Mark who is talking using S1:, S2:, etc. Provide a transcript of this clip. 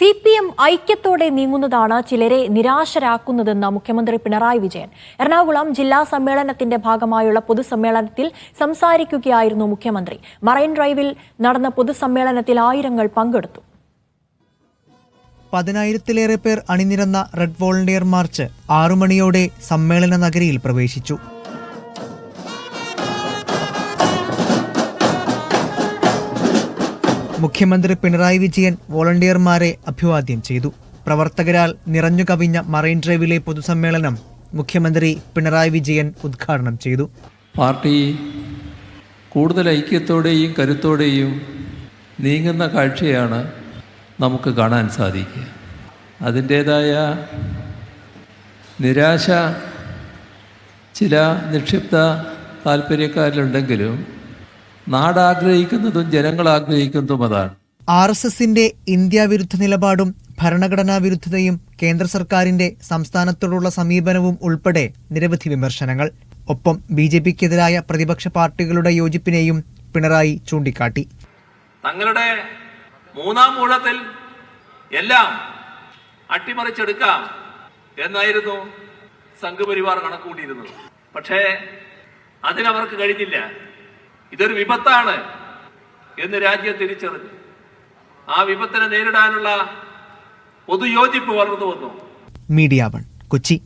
S1: CPM ഐക്യത്തോടെ നീങ്ങുന്നതാണ് ചിലരെ നിരാശരാക്കുന്നതെന്ന് മുഖ്യമന്ത്രി പിണറായി വിജയൻ. എറണാകുളം ജില്ലാ സമ്മേളനത്തിന്റെ ഭാഗമായുള്ള പൊതുസമ്മേളനത്തിൽ സംസാരിക്കുകയായിരുന്നു മുഖ്യമന്ത്രി. മറൈൻ ഡ്രൈവിൽ നടന്ന പൊതുസമ്മേളനത്തിൽ ആയിരങ്ങൾ പങ്കെടുത്തു.
S2: 10,000-ലേറെ പേർ അണിനിരന്ന റെഡ് വോളണ്ടിയർ മാർച്ച് 6 മണിയോടെ സമ്മേളന നഗരിയിൽ പ്രവേശിച്ചു. മുഖ്യമന്ത്രി പിണറായി വിജയൻ വോളണ്ടിയർമാരെ അഭിവാദ്യം ചെയ്തു. പ്രവർത്തകരാൽ നിറഞ്ഞു കവിഞ്ഞ മറൈൻ ഡ്രൈവിലെ പൊതുസമ്മേളനം മുഖ്യമന്ത്രി പിണറായി വിജയൻ ഉദ്ഘാടനം ചെയ്തു.
S3: പാർട്ടി കൂടുതൽ ഐക്യത്തോടെയും കരുത്തോടെയും നീങ്ങുന്ന കാഴ്ചയാണ് നമുക്ക് കാണാൻ സാധിക്കുക. അതിൻ്റേതായ നിരാശ ചില നിക്ഷിപ്ത താല്പര്യക്കാരിലുണ്ടെങ്കിലും നാടാഗ്രഹിക്കുന്നതും ജനങ്ങൾ ആഗ്രഹിക്കുന്നതും അതാണ്.
S2: RSSന്റെ ഇന്ത്യ വിരുദ്ധ നിലപാടും ഭരണഘടനാ വിരുദ്ധതയും കേന്ദ്ര സർക്കാരിന്റെ സംസ്ഥാനത്തോടുള്ള സമീപനവും ഉൾപ്പെടെ നിരവധി വിമർശനങ്ങൾ. ഒപ്പം BJPക്കെതിരായ പ്രതിപക്ഷ പാർട്ടികളുടെ യോജിപ്പിനെയും പിണറായി ചൂണ്ടിക്കാട്ടി.
S4: തങ്ങളുടെ മൂന്നാം ഊഴത്തിൽ എല്ലാം അട്ടിമറിച്ചെടുക്കാം എന്നായിരുന്നു സംഘപരിവാർ കണക്കുകൂട്ടിയിരുന്നത്. പക്ഷേ അതിനവർക്ക് കഴിഞ്ഞില്ല. ഇതൊരു വിപത്താണ് എന്ന് രാജ്യം തിരിച്ചറിഞ്ഞു. ആ വിപത്തിനെ നേരിടാനുള്ള പൊതുയോജിപ്പ് വളർന്നു വന്നു.
S2: മീഡിയ 1 കൊച്ചി.